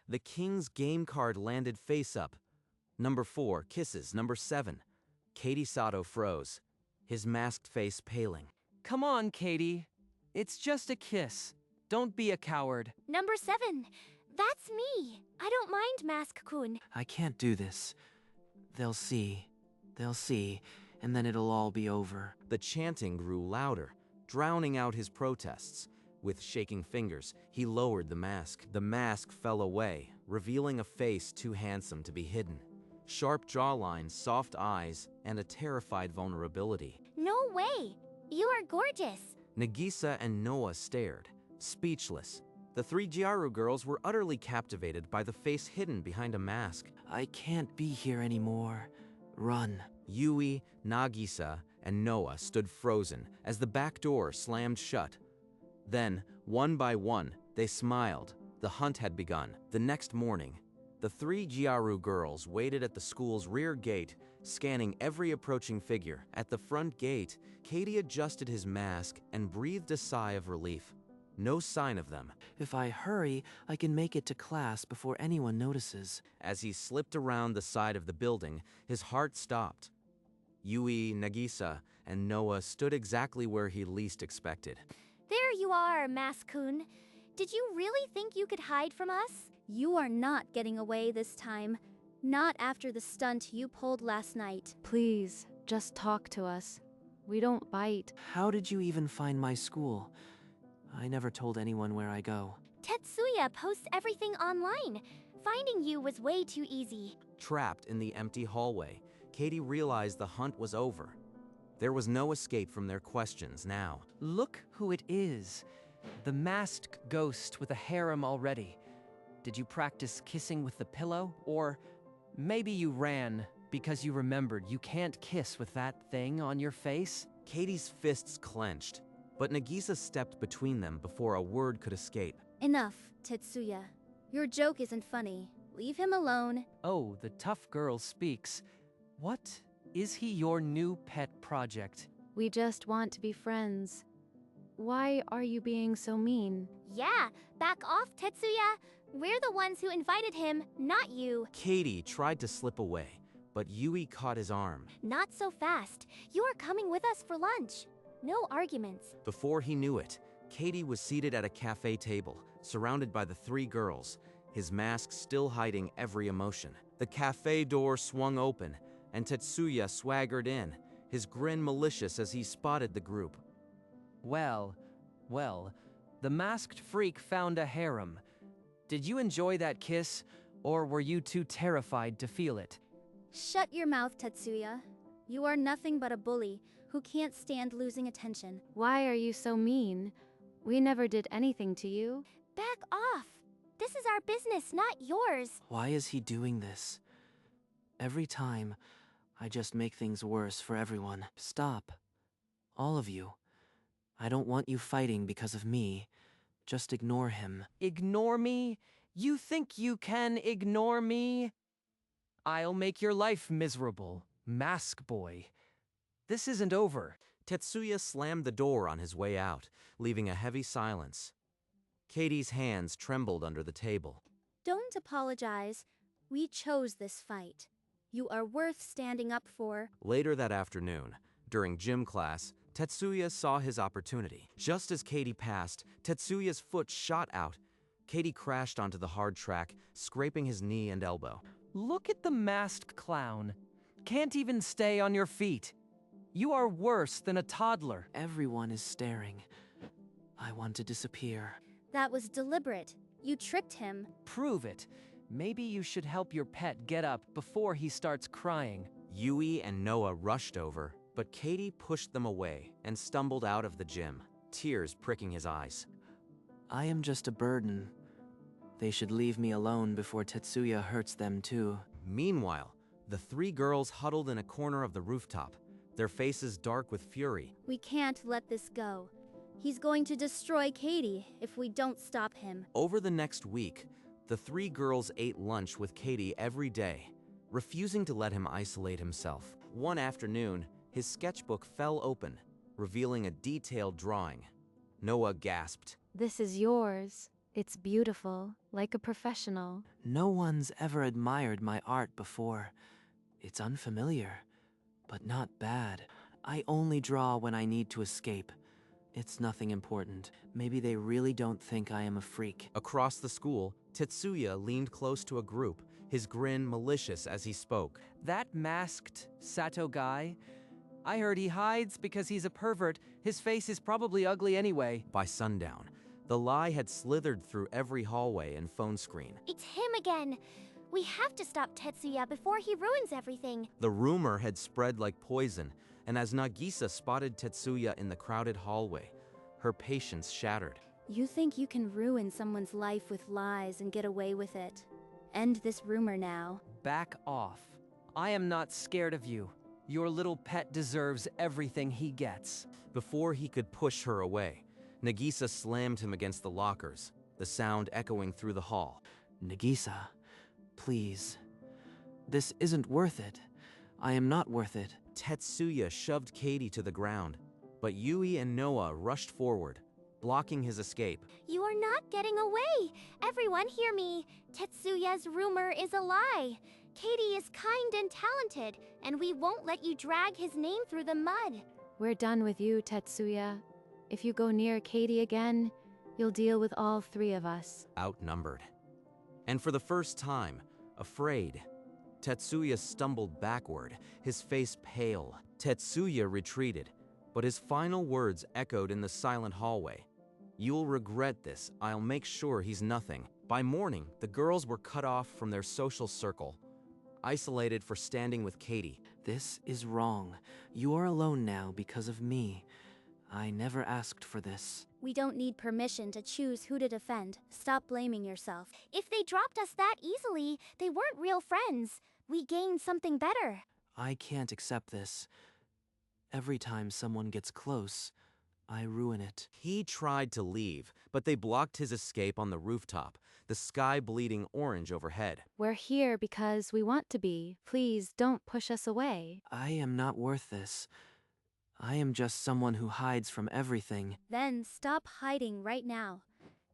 The king's game card landed face up. Number 4, kisses. Number 7. Katie Sato froze, his masked face paling. Come on, Katie. It's just a kiss. Don't be a coward. Number 7. That's me. I don't mind, Mask-kun. I can't do this. They'll see, and then it'll all be over. The chanting grew louder, drowning out his protests. With shaking fingers, he lowered the mask. The mask fell away, revealing a face too handsome to be hidden. Sharp jawline, soft eyes, and a terrified vulnerability. No way. You are gorgeous. Nagisa and Noah stared, speechless. The 3 Gyaru girls were utterly captivated by the face hidden behind a mask. I can't be here anymore. Run. Yui, Nagisa, and Noah stood frozen as the back door slammed shut. Then, one by one, they smiled. The hunt had begun. The next morning, the 3 Gyaru girls waited at the school's rear gate, scanning every approaching figure. At the front gate, Katie adjusted his mask and breathed a sigh of relief. No sign of them. If I hurry, I can make it to class before anyone notices. As he slipped around the side of the building, his heart stopped. Yui, Nagisa, and Noah stood exactly where he least expected. There you are, Mask-kun. Did you really think you could hide from us? You are not getting away this time. Not after the stunt you pulled last night. Please, just talk to us. We don't bite. How did you even find my school? I never told anyone where I go. Tetsuya posts everything online. Finding you was way too easy. Trapped in the empty hallway, Katie realized the hunt was over. There was no escape from their questions now. Look who it is. The masked ghost with a harem already. Did you practice kissing with the pillow? Or maybe you ran because you remembered you can't kiss with that thing on your face? Katie's fists clenched, but Nagisa stepped between them before a word could escape. Enough, Tetsuya. Your joke isn't funny. Leave him alone. Oh, the tough girl speaks. What? Is he your new pet project? We just want to be friends. Why are you being so mean? Yeah, back off, Tetsuya. We're the ones who invited him, not you. Katie tried to slip away, but Yui caught his arm. Not so fast. You are coming with us for lunch. No arguments. Before he knew it, Katie was seated at a cafe table, surrounded by the 3 girls, his mask still hiding every emotion. The cafe door swung open, and Tetsuya swaggered in, his grin malicious as he spotted the group. Well, the masked freak found a harem. Did you enjoy that kiss, or were you too terrified to feel it? Shut your mouth, Tetsuya. You are nothing but a bully who can't stand losing attention. Why are you so mean? We never did anything to you. Back off. This is our business, not yours. Why is he doing this? Every time, I just make things worse for everyone. Stop. All of you. I don't want you fighting because of me. Just ignore him. Ignore me? You think you can ignore me? I'll make your life miserable, Mask Boy. This isn't over. Tetsuya slammed the door on his way out, leaving a heavy silence. Katie's hands trembled under the table. Don't apologize. We chose this fight. You are worth standing up for. Later that afternoon, during gym class, Tetsuya saw his opportunity. Just as Katie passed, Tetsuya's foot shot out. Katie crashed onto the hard track, scraping his knee and elbow. Look at the masked clown. Can't even stay on your feet. You are worse than a toddler. Everyone is staring. I want to disappear. That was deliberate. You tricked him. Prove it. Maybe you should help your pet get up before he starts crying. Yui and Noah rushed over, but Katie pushed them away and stumbled out of the gym, tears pricking his eyes. I am just a burden. They should leave me alone before Tetsuya hurts them too. Meanwhile, the 3 girls huddled in a corner of the rooftop, their faces dark with fury. We can't let this go. He's going to destroy Katie if we don't stop him. Over the next week, the 3 girls ate lunch with Katie every day, refusing to let him isolate himself. One afternoon, his sketchbook fell open, revealing a detailed drawing. Noah gasped. This is yours. It's beautiful, like a professional. No one's ever admired my art before. It's unfamiliar, but not bad. I only draw when I need to escape. It's nothing important. Maybe they really don't think I am a freak. Across the school, Tetsuya leaned close to a group, his grin malicious as he spoke. That masked Sato guy? I heard he hides because he's a pervert. His face is probably ugly anyway. By sundown, the lie had slithered through every hallway and phone screen. It's him again. We have to stop Tetsuya before he ruins everything. The rumor had spread like poison, and as Nagisa spotted Tetsuya in the crowded hallway, her patience shattered. You think you can ruin someone's life with lies and get away with it? End this rumor now. Back off. I am not scared of you. Your little pet deserves everything he gets. Before he could push her away, Nagisa slammed him against the lockers, the sound echoing through the hall. Nagisa, please. This isn't worth it. I am not worth it. Tetsuya shoved Katie to the ground, but Yui and Noah rushed forward, blocking his escape. You are not getting away! Everyone hear me! Tetsuya's rumor is a lie! Katie is kind and talented, and we won't let you drag his name through the mud! We're done with you, Tetsuya. If you go near Katie again, you'll deal with all three of us. Outnumbered. And for the first time, afraid, Tetsuya stumbled backward, his face pale. Tetsuya retreated, but his final words echoed in the silent hallway. You'll regret this. I'll make sure he's nothing. By morning, the girls were cut off from their social circle, isolated for standing with Katie. This is wrong. You are alone now because of me. I never asked for this. We don't need permission to choose who to defend. Stop blaming yourself. If they dropped us that easily, they weren't real friends. We gained something better. I can't accept this. Every time someone gets close, I ruin it. He tried to leave, but they blocked his escape on the rooftop, the sky bleeding orange overhead. We're here because we want to be. Please don't push us away. I am not worth this. I am just someone who hides from everything. Then stop hiding right now.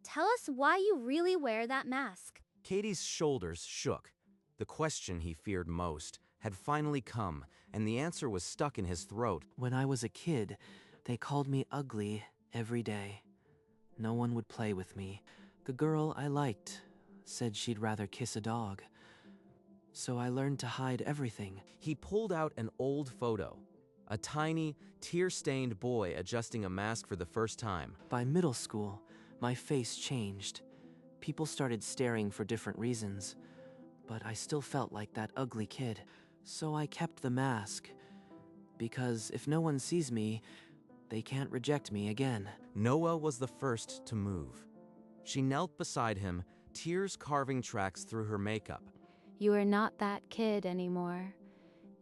Tell us why you really wear that mask. Katie's shoulders shook. The question he feared most had finally come, and the answer was stuck in his throat. When I was a kid, they called me ugly every day. No one would play with me. The girl I liked said she'd rather kiss a dog. So I learned to hide everything. He pulled out an old photo, a tiny, tear-stained boy adjusting a mask for the first time. By middle school, my face changed. People started staring for different reasons, but I still felt like that ugly kid. So I kept the mask, because if no one sees me, they can't reject me again. Noah was the first to move. She knelt beside him, tears carving tracks through her makeup. You are not that kid anymore.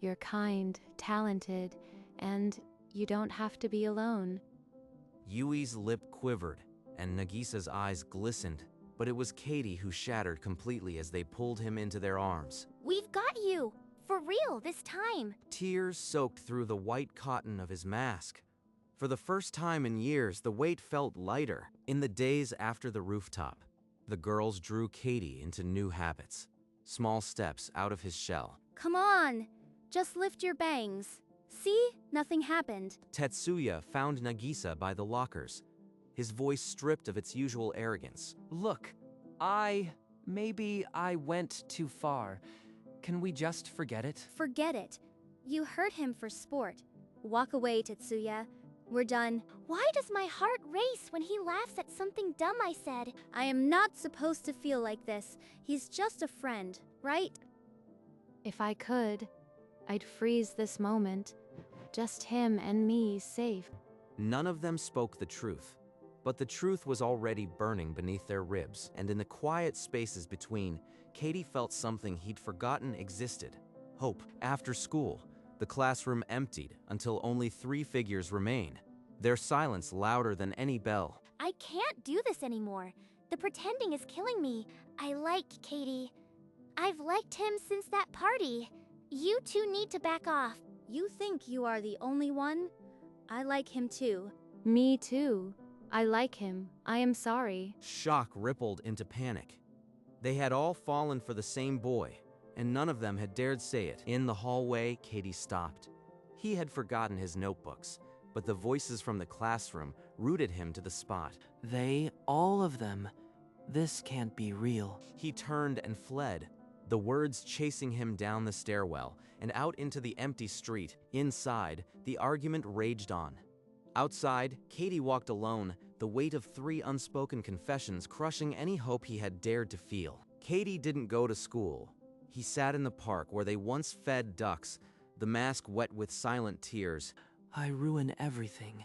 You're kind, talented, and you don't have to be alone. Yui's lip quivered, and Nagisa's eyes glistened, but it was Katie who shattered completely as they pulled him into their arms. We've got you! For real this time! Tears soaked through the white cotton of his mask. For the first time in years, the weight felt lighter. In the days after the rooftop, the girls drew Katie into new habits, small steps out of his shell. Come on! Just lift your bangs. See? Nothing happened. Tetsuya found Nagisa by the lockers, his voice stripped of its usual arrogance. Look, maybe I went too far. Can we just forget it? Forget it. You hurt him for sport. Walk away, Tetsuya. We're done. Why does my heart race when he laughs at something dumb I said? I am not supposed to feel like this. He's just a friend, right? If I could, I'd freeze this moment. Just him and me safe. None of them spoke the truth, but the truth was already burning beneath their ribs, and in the quiet spaces between, Katie felt something he'd forgotten existed. Hope. After school, the classroom emptied until only 3 figures remained, their silence louder than any bell. I can't do this anymore. The pretending is killing me. I like Katie. I've liked him since that party. You two need to back off. You think you are the only one? I like him too. Me too. I like him. I am sorry. Shock rippled into panic. They had all fallen for the same boy, and none of them had dared say it. In the hallway, Katie stopped. He had forgotten his notebooks, but the voices from the classroom rooted him to the spot. They, all of them. This can't be real. He turned and fled, the words chasing him down the stairwell and out into the empty street. Inside, the argument raged on. Outside, Katie walked alone, the weight of 3 unspoken confessions crushing any hope he had dared to feel. Katie didn't go to school. He sat in the park where they once fed ducks, the mask wet with silent tears. I ruin everything.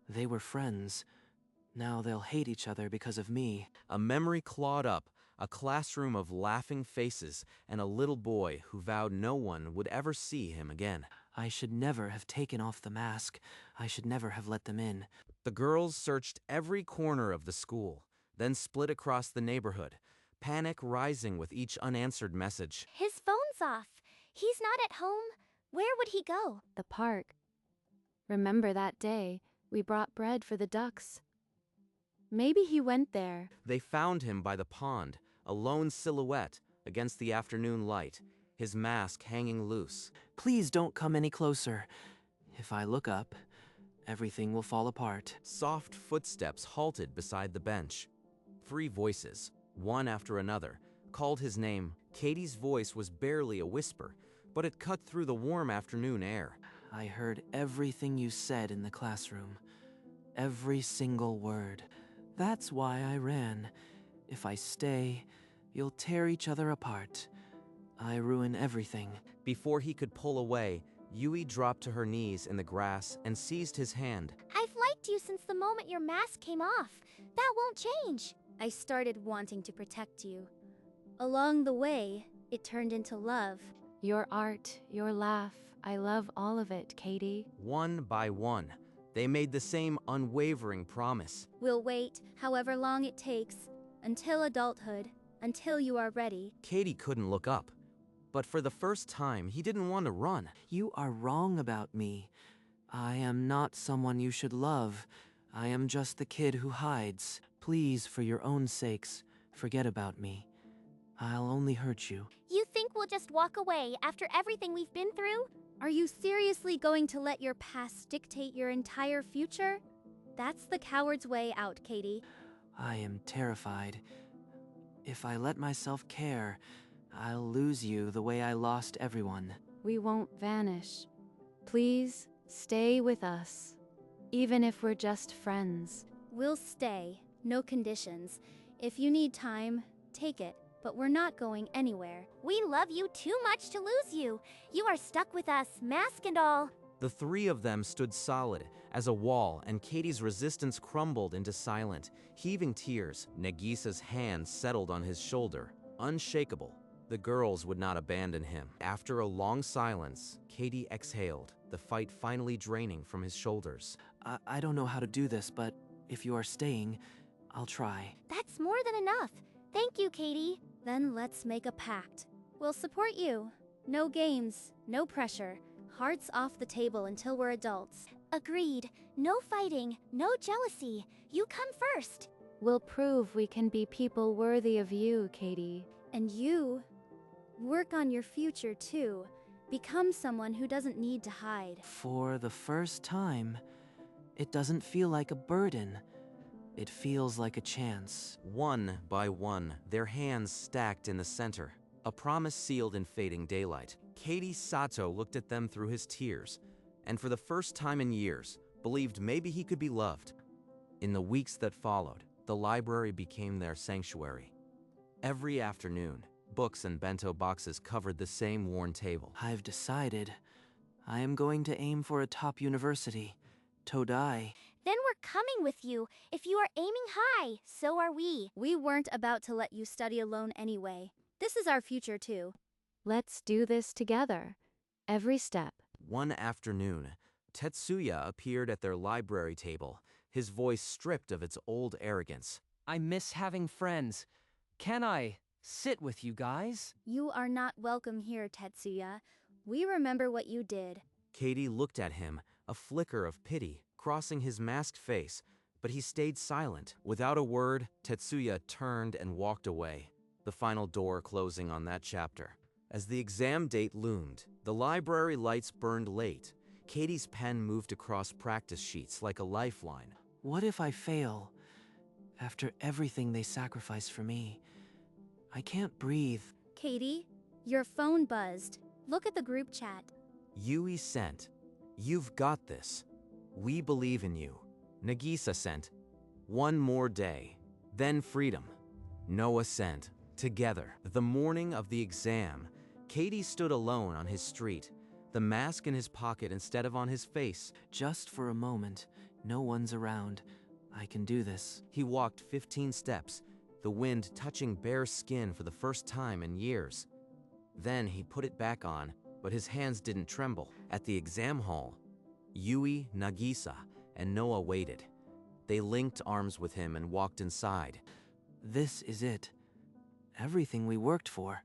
They were friends. Now they'll hate each other because of me. A memory clawed up, a classroom of laughing faces, and a little boy who vowed no one would ever see him again. I should never have taken off the mask. I should never have let them in. The girls searched every corner of the school, then split across the neighborhood, panic rising with each unanswered message. His phone's off. He's not at home. Where would he go? The park. Remember that day we brought bread for the ducks? Maybe he went there. They found him by the pond, a lone silhouette against the afternoon light, his mask hanging loose. Please don't come any closer. If I look up, everything will fall apart. Soft footsteps halted beside the bench. 3 voices, one after another, called his name. Katie's voice was barely a whisper, but it cut through the warm afternoon air. I heard everything you said in the classroom. Every single word. That's why I ran. If I stay, you'll tear each other apart. I ruin everything. Before he could pull away, Yui dropped to her knees in the grass and seized his hand. I've liked you since the moment your mask came off. That won't change. I started wanting to protect you. Along the way, it turned into love. Your art, your laugh, I love all of it, Katie. One by one, they made the same unwavering promise. We'll wait, however long it takes, until adulthood, until you are ready. Katie couldn't look up, but for the first time, he didn't want to run. You are wrong about me. I am not someone you should love. I am just the kid who hides. Please, for your own sakes, forget about me. I'll only hurt you. You think we'll just walk away after everything we've been through? Are you seriously going to let your past dictate your entire future? That's the coward's way out, Katie. I am terrified. If I let myself care, I'll lose you the way I lost everyone. We won't vanish. Please, stay with us. Even if we're just friends. We'll stay, no conditions. If you need time, take it. But we're not going anywhere. We love you too much to lose you. You are stuck with us, mask and all. The 3 of them stood solid as a wall, and Katie's resistance crumbled into silent, heaving tears. Nagisa's hand settled on his shoulder, unshakable. The girls would not abandon him. After a long silence, Katie exhaled, the fight finally draining from his shoulders. I don't know how to do this, but if you are staying, I'll try. That's more than enough. Thank you, Katie. Then let's make a pact. We'll support you. No games, no pressure. Hearts off the table until we're adults. Agreed. No fighting, no jealousy. You come first. We'll prove we can be people worthy of you, Katie. And you, work on your future too. Become someone who doesn't need to hide. For the first time, it doesn't feel like a burden. It feels like a chance. One by one, their hands stacked in the center, a promise sealed in fading daylight. Katie Sato looked at them through his tears, and for the first time in years, believed maybe he could be loved. In the weeks that followed, the library became their sanctuary. Every afternoon, books and bento boxes covered the same worn table. I've decided. I am going to aim for a top university. Todai. Then we're coming with you. If you are aiming high, so are we. We weren't about to let you study alone anyway. This is our future too. Let's do this together. Every step. One afternoon, Tetsuya appeared at their library table, his voice stripped of its old arrogance. I miss having friends. Can I sit with you guys? You are not welcome here, Tetsuya. We remember what you did. Katie looked at him, a flicker of pity crossing his masked face, but he stayed silent. Without a word, Tetsuya turned and walked away, the final door closing on that chapter. As the exam date loomed, the library lights burned late. Katie's pen moved across practice sheets like a lifeline. What if I fail? After everything they sacrificed for me, I can't breathe. Katie, your phone buzzed. Look at the group chat. Yui sent, "You've got this. We believe in you." Nagisa sent, "One more day, then freedom." Noah sent, "Together." The morning of the exam, Katie stood alone on his street, the mask in his pocket instead of on his face. Just for a moment, no one's around. I can do this. He walked 15 steps, the wind touching bare skin for the first time in years. Then he put it back on, but his hands didn't tremble. At the exam hall, Yui, Nagisa, and Noah waited. They linked arms with him and walked inside. This is it. Everything we worked for.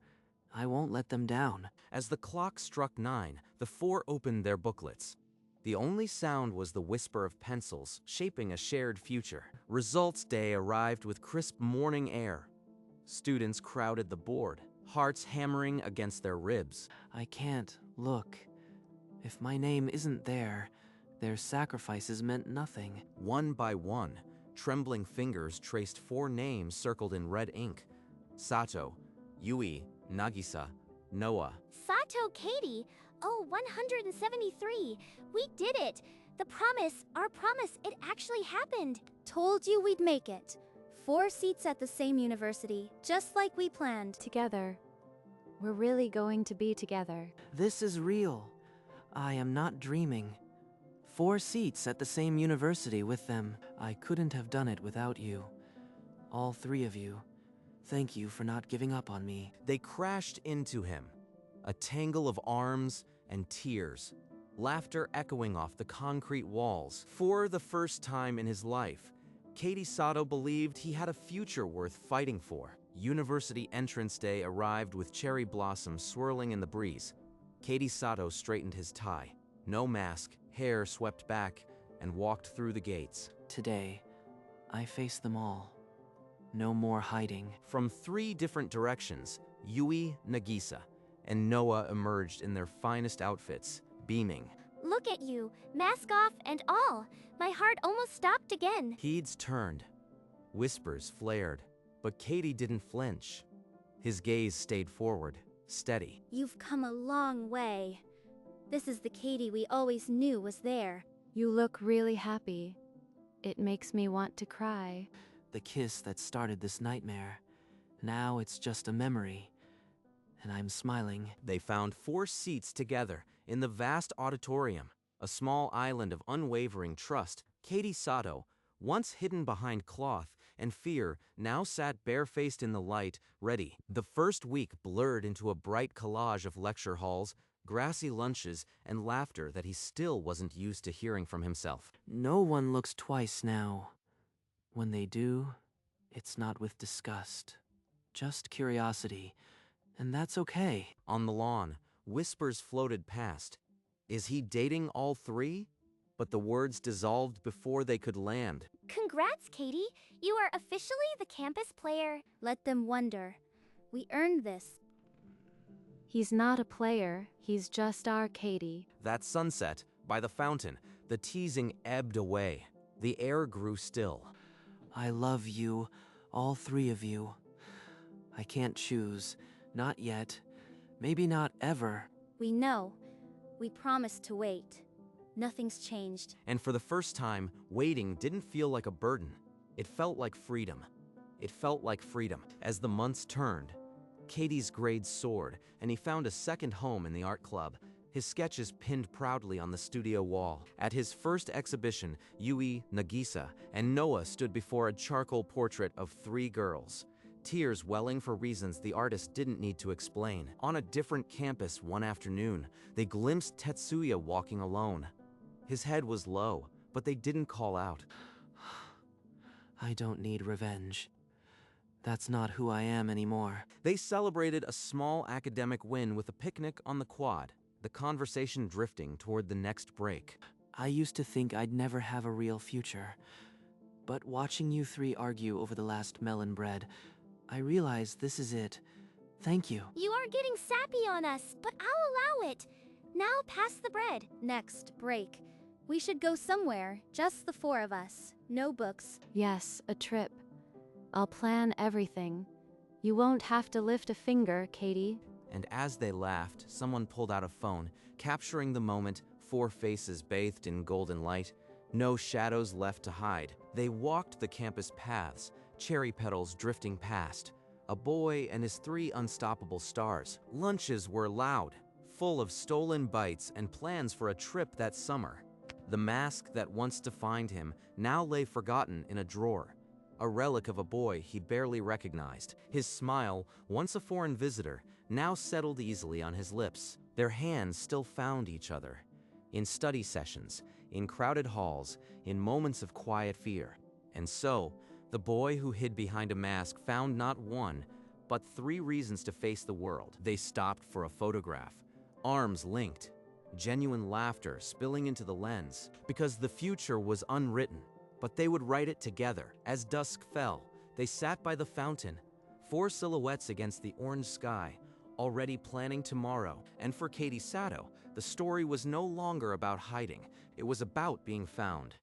I won't let them down. As the clock struck 9, the four opened their booklets. The only sound was the whisper of pencils, shaping a shared future. Results day arrived with crisp morning air. Students crowded the board, hearts hammering against their ribs. I can't look. If my name isn't there, their sacrifices meant nothing. One by one, trembling fingers traced 4 names circled in red ink. Sato, Yui, Nagisa, Noah. Sato, Katie. Oh, 173. We did it. The promise, our promise, it actually happened. Told you we'd make it. 4 seats at the same university, just like we planned. Together. We're really going to be together. This is real. I am not dreaming. 4 seats at the same university with them. I couldn't have done it without you. All 3 of you. Thank you for not giving up on me. They crashed into him, a tangle of arms and tears, laughter echoing off the concrete walls. For the first time in his life, Katie Sato believed he had a future worth fighting for. University entrance day arrived with cherry blossoms swirling in the breeze. Katie Sato straightened his tie, no mask, hair swept back, and walked through the gates. Today, I face them all. No more hiding. From 3 different directions, Yui, Nagisa, and Noah emerged in their finest outfits, beaming. Look at you, mask off and all. My heart almost stopped again. Heads turned. Whispers flared, but Katie didn't flinch. His gaze stayed forward, steady. You've come a long way. This is the Katie we always knew was there. You look really happy. It makes me want to cry. The kiss that started this nightmare. Now it's just a memory. And I'm smiling. They found 4 seats together in the vast auditorium, a small island of unwavering trust. Katie Sato, once hidden behind cloth and fear, now sat barefaced in the light, ready. The first week blurred into a bright collage of lecture halls, grassy lunches, and laughter that he still wasn't used to hearing from himself. No one looks twice now. When they do, it's not with disgust. Just curiosity. And that's okay. On the lawn, whispers floated past. Is he dating all 3? But the words dissolved before they could land. Congrats, Katie. You are officially the campus player. Let them wonder. We earned this. He's not a player. He's just our Katie. That sunset, by the fountain, the teasing ebbed away. The air grew still. I love you, all 3 of you. I can't choose. Not yet. Maybe not ever. We know. We promised to wait. Nothing's changed. And for the first time, waiting didn't feel like a burden. It felt like freedom. It felt like freedom. As the months turned, Katie's grades soared, and he found a second home in the art club, his sketches pinned proudly on the studio wall. At his first exhibition, Yui, Nagisa, and Noah stood before a charcoal portrait of 3 girls, tears welling for reasons the artist didn't need to explain. On a different campus one afternoon, they glimpsed Tetsuya walking alone. His head was low, but they didn't call out. I don't need revenge. That's not who I am anymore. They celebrated a small academic win with a picnic on the quad, the conversation drifting toward the next break. I used to think I'd never have a real future. But watching you three argue over the last melon bread, I realize this is it. Thank you. You are getting sappy on us, but I'll allow it. Now pass the bread. Next break. We should go somewhere, just the four of us. No books. Yes, a trip. I'll plan everything. You won't have to lift a finger, Katie. And as they laughed, someone pulled out a phone, capturing the moment, four faces bathed in golden light, no shadows left to hide. They walked the campus paths, cherry petals drifting past. A boy and his three unstoppable stars. Lunches were loud, full of stolen bites and plans for a trip that summer. The mask that once defined him now lay forgotten in a drawer, a relic of a boy he barely recognized. His smile, once a foreign visitor, now settled easily on his lips. Their hands still found each other. In study sessions, in crowded halls, in moments of quiet fear. And so, the boy who hid behind a mask found not one, but three reasons to face the world. They stopped for a photograph, arms linked, genuine laughter spilling into the lens, because the future was unwritten, but they would write it together. As dusk fell, they sat by the fountain, four silhouettes against the orange sky, already planning tomorrow. And for Katie Sato, the story was no longer about hiding. It was about being found.